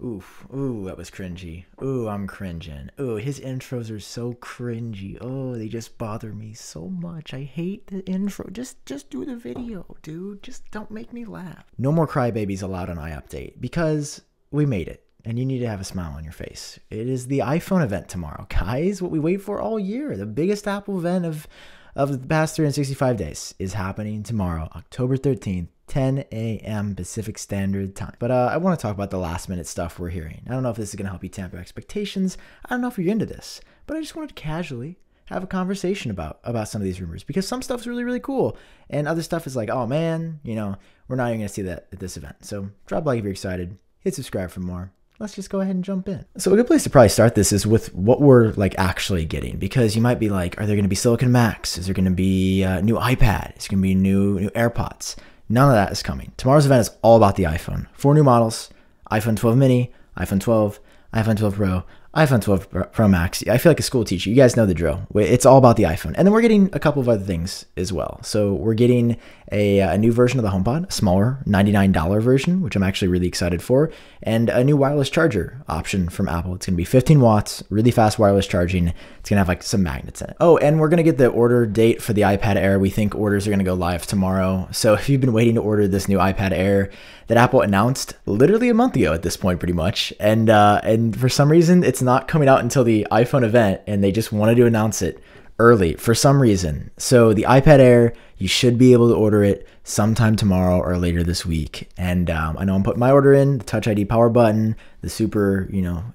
Oof. Ooh, that was cringy. Ooh, I'm cringing. Ooh, his intros are so cringy. Oh, they just bother me so much. I hate the intro. Just do the video, dude. Just don't make me laugh. No more crybabies allowed on iUpdate because we made it. And you need to have a smile on your face. It is the iPhone event tomorrow, guys. What we wait for all year. The biggest Apple event of the past 365 days is happening tomorrow, October 13th. 10 a.m. Pacific Standard Time. But I want to talk about the last minute stuff we're hearing. I don't know if this is going to help you temper expectations. I don't know if you're into this, but I just wanted to casually have a conversation about some of these rumors because some stuff is really, really cool. And other stuff is like, oh man, we're not even going to see that at this event. So drop a like if you're excited. Hit subscribe for more. Let's just go ahead and jump in. So a good place to probably start this is with what we're like actually getting, because you might be like, are there going to be Silicon Macs? Is there going to be a new iPad? Is there going to be new AirPods? None of that is coming. Tomorrow's event is all about the iPhone. 4 new models: iPhone 12 mini, iPhone 12, iPhone 12 Pro, iPhone 12 Pro Max. I feel like a school teacher. You guys know the drill. It's all about the iPhone. And then we're getting a couple of other things as well. So we're getting a new version of the HomePod, a smaller $99 version, which I'm actually really excited for, and a new wireless charger option from Apple. It's going to be 15 watts, really fast wireless charging. It's going to have like some magnets in it. Oh, and we're going to get the order date for the iPad Air. We think orders are going to go live tomorrow. So if you've been waiting to order this new iPad Air that Apple announced literally a month ago at this point, pretty much, and for some reason it's not coming out until the iPhone event, and they just wanted to announce it early for some reason. So the iPad Air, you should be able to order it sometime tomorrow or later this week. And I know I'm putting my order in, the Touch ID power button, the super,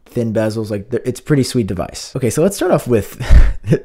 thin bezels, like it's a pretty sweet device. Okay, so let's start off with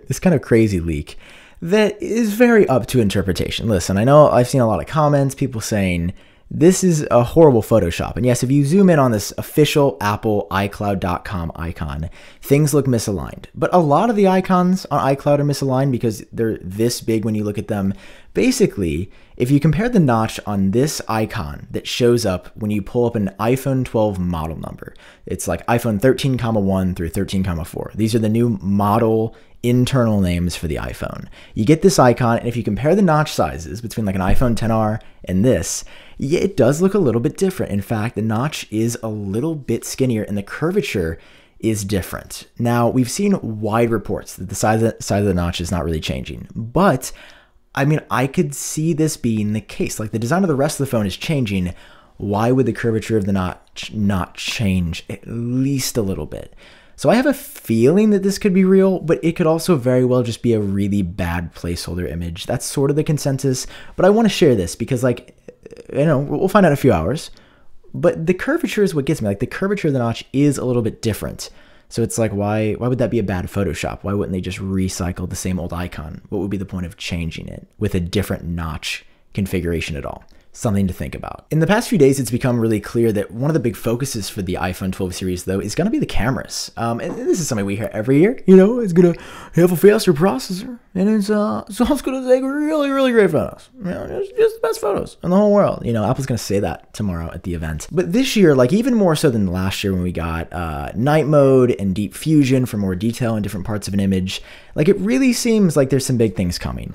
this kind of crazy leak that is very up to interpretation. Listen, I know I've seen a lot of comments, people saying, this is a horrible Photoshop. And yes, if you zoom in on this official Apple iCloud.com icon, things look misaligned. But a lot of the icons on iCloud are misaligned because they're this big when you look at them. Basically, if you compare the notch on this icon that shows up when you pull up an iPhone 12 model number, it's like iPhone 13,1 through 13,4. These are the new model internal names for the iPhone. You get this icon, and if you compare the notch sizes between like an iPhone XR and this, yeah, it does look a little bit different. In fact, the notch is a little bit skinnier and the curvature is different. Now, we've seen wide reports that the size of the notch is not really changing, but I mean, I could see this being the case. Like the design of the rest of the phone is changing. Why would the curvature of the notch not change at least a little bit? So I have a feeling that this could be real, but it could also very well just be a really bad placeholder image. That's sort of the consensus, but I want to share this because we'll find out in a few hours, but the curvature is what gets me. Like the curvature of the notch is a little bit different. So it's like, why would that be a bad Photoshop? Why wouldn't they just recycle the same old icon? What would be the point of changing it with a different notch configuration at all? Something to think about. In the past few days, it's become really clear that one of the big focuses for the iPhone 12 series, though, is going to be the cameras. And this is something we hear every year. It's going to have a faster processor, and it's also going to take really, really great photos. Just the best photos in the whole world. Apple's going to say that tomorrow at the event. But this year, like even more so than last year when we got night mode and deep fusion for more detail in different parts of an image, like it really seems like there's some big things coming.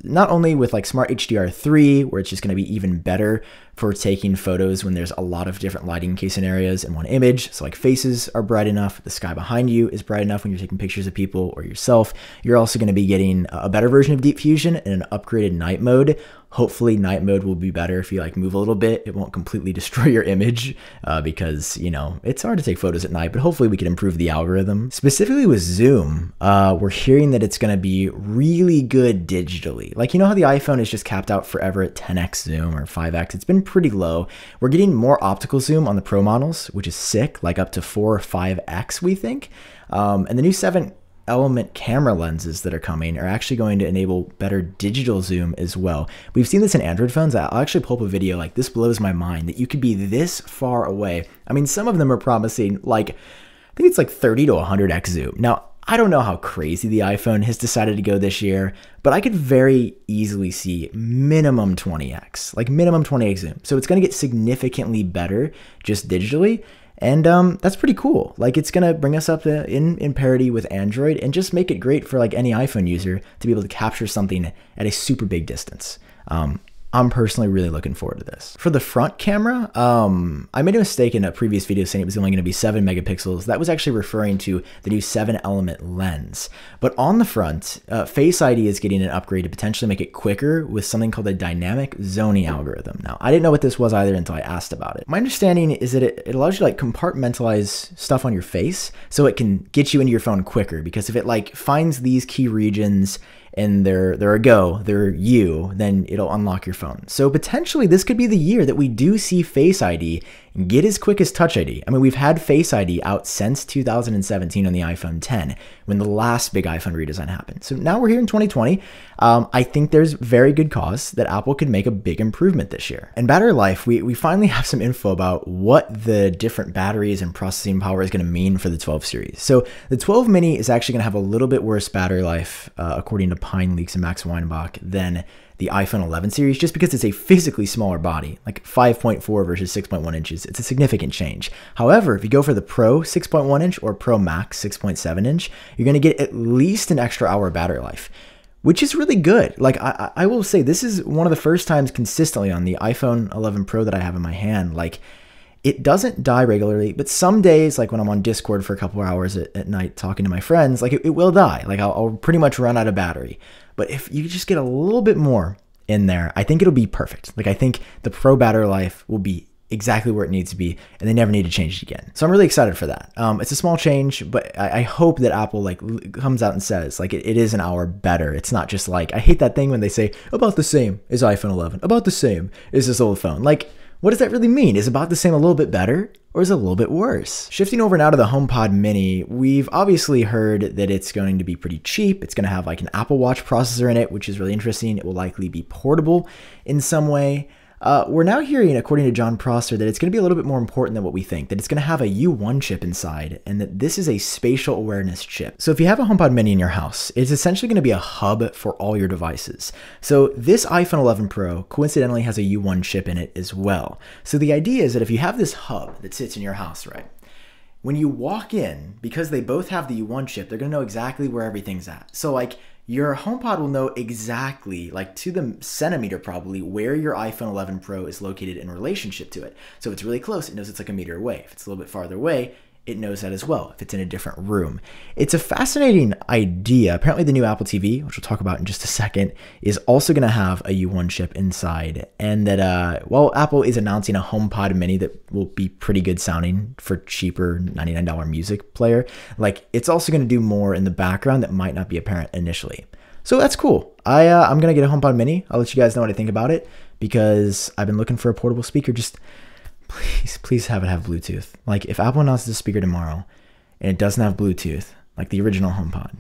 Not only with like Smart HDR3, where it's just going to be even better for taking photos when there's a lot of different lighting case scenarios in one image. So like faces are bright enough, the sky behind you is bright enough when you're taking pictures of people or yourself. You're also going to be getting a better version of Deep Fusion and an upgraded night mode. Hopefully night mode will be better if you like move a little bit. It won't completely destroy your image because, it's hard to take photos at night, but hopefully we can improve the algorithm. Specifically with zoom, we're hearing that it's going to be really good digitally. Like, how the iPhone is just capped out forever at 10x zoom or 5x. It's been pretty low. We're getting more optical zoom on the Pro models, which is sick, like up to 4 or 5x, we think. And the new 7-element camera lenses that are coming are actually going to enable better digital zoom as well. We've seen this in Android phones. I'll actually pull up a video, like this blows my mind that you could be this far away. I mean, some of them are promising like, I think it's like 30 to 100x zoom. Now, I don't know how crazy the iPhone has decided to go this year, but I could very easily see minimum 20x, like minimum 20x zoom. So it's going to get significantly better just digitally. And that's pretty cool. Like it's going to bring us up in parity with Android and just make it great for like any iPhone user to be able to capture something at a super big distance. I'm personally really looking forward to this. For the front camera, I made a mistake in a previous video saying it was only going to be 7 megapixels. That was actually referring to the new 7-element lens. But on the front, Face ID is getting an upgrade to potentially make it quicker with something called a dynamic zoning algorithm. Now, I didn't know what this was either until I asked about it. My understanding is that it allows you to like compartmentalize stuff on your face so it can get you into your phone quicker, because if it like finds these key regions and they're a go, they're you, then it'll unlock your phone. So potentially this could be the year that we do see Face ID get as quick as Touch ID. I mean, we've had Face ID out since 2017 on the iPhone 10 when the last big iPhone redesign happened. So now we're here in 2020. I think there's very good cause that Apple could make a big improvement this year. And battery life, we finally have some info about what the different batteries and processing power is going to mean for the 12 series. So the 12 mini is actually going to have a little bit worse battery life, according to Pine Leaks and Max Weinbach, than the iPhone 11 series, just because it's a physically smaller body, like 5.4 versus 6.1 inches. It's a significant change. However, if you go for the Pro 6.1 inch or Pro Max 6.7 inch, you're going to get at least an extra hour of battery life, which is really good. Like I will say, this is one of the first times consistently on the iPhone 11 Pro that I have in my hand, like it doesn't die regularly, but some days, like when I'm on Discord for a couple of hours at night talking to my friends, like it will die. Like I'll pretty much run out of battery. But if you just get a little bit more in there, I think it'll be perfect. Like I think the Pro battery life will be exactly where it needs to be, and they never need to change it again. So I'm really excited for that. It's a small change, but I hope that Apple like comes out and says like it is an hour better. It's not just like, I hate that thing when they say about the same as iPhone 11, about the same as this old phone. Like, what does that really mean? Is about the same a little bit better, or is it a little bit worse? Shifting over now to the HomePod Mini, we've obviously heard that it's going to be pretty cheap. It's going to have like an Apple Watch processor in it, which is really interesting. It will likely be portable in some way. We're now hearing, according to Jon Prosser, that it's going to be a little bit more important than what we think, that it's going to have a U1 chip inside, and that this is a spatial awareness chip. So if you have a HomePod Mini in your house, it's essentially going to be a hub for all your devices. So this iPhone 11 Pro coincidentally has a U1 chip in it as well. So the idea is that if you have this hub that sits in your house, right, when you walk in, because they both have the U1 chip, they're going to know exactly where everything's at. So like, your HomePod will know exactly, like to the centimeter probably, where your iPhone 11 Pro is located in relationship to it. So if it's really close, it knows it's like a meter away. If it's a little bit farther away, it knows that as well, if it's in a different room. It's a fascinating idea. Apparently the new Apple TV, which we'll talk about in just a second, is also going to have a U1 chip inside. And that, while Apple is announcing a HomePod Mini that will be pretty good sounding for cheaper $99 music player, like it's also going to do more in the background that might not be apparent initially. So that's cool. I'm going to get a HomePod Mini. I'll let you guys know what I think about it, because I've been looking for a portable speaker. Just please have it have Bluetooth. Like if Apple announces a speaker tomorrow and it doesn't have Bluetooth, like the original HomePod,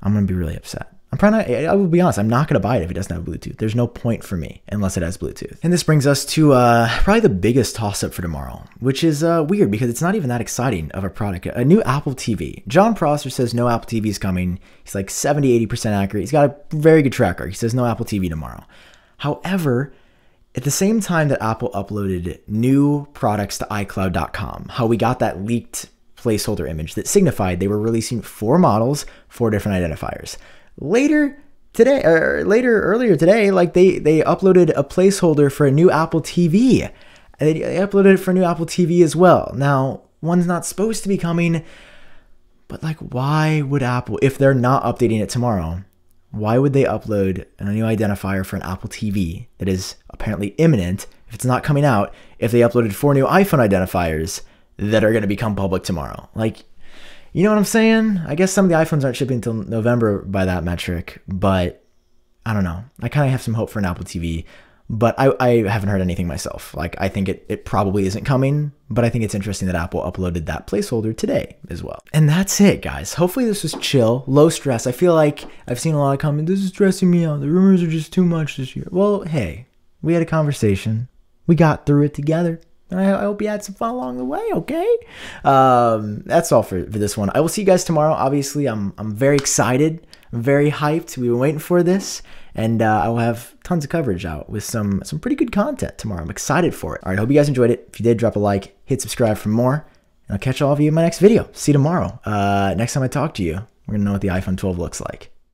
I'm going to be really upset. I will be honest, I'm not going to buy it if it doesn't have Bluetooth. There's no point for me unless it has Bluetooth. And this brings us to probably the biggest toss-up for tomorrow, which is weird because it's not even that exciting of a product. A new Apple TV. Jon Prosser says no Apple TV is coming. He's like 70-80% accurate. He's got a very good tracker. He says no Apple TV tomorrow. However, at the same time that Apple uploaded new products to iCloud.com, how we got that leaked placeholder image that signified they were releasing 4 models, 4 different identifiers. Earlier today, like they uploaded a placeholder for a new Apple TV. They uploaded it for a new Apple TV as well. Now, one's not supposed to be coming, but like, why would Apple, if they're not updating it tomorrow, why would they upload a new identifier for an Apple TV that is apparently imminent if it's not coming out, if they uploaded 4 new iPhone identifiers that are going to become public tomorrow? Like, you know what I'm saying? I guess some of the iPhones aren't shipping until November by that metric, but I don't know. I kind of have some hope for an Apple TV, but I haven't heard anything myself. Like, I think it probably isn't coming, but I think it's interesting that Apple uploaded that placeholder today as well. And that's it, guys. Hopefully this was chill, low stress. I feel like I've seen a lot of comments, this is stressing me out. The rumors are just too much this year. Well, hey, we had a conversation. We got through it together. I hope you had some fun along the way, okay? That's all for this one. I will see you guys tomorrow. Obviously, I'm very excited. I'm very hyped. We've been waiting for this. And I will have tons of coverage out with some pretty good content tomorrow. I'm excited for it. All right, hope you guys enjoyed it. If you did, drop a like, hit subscribe for more. And I'll catch all of you in my next video. See you tomorrow. Next time I talk to you, we're going to know what the iPhone 12 looks like.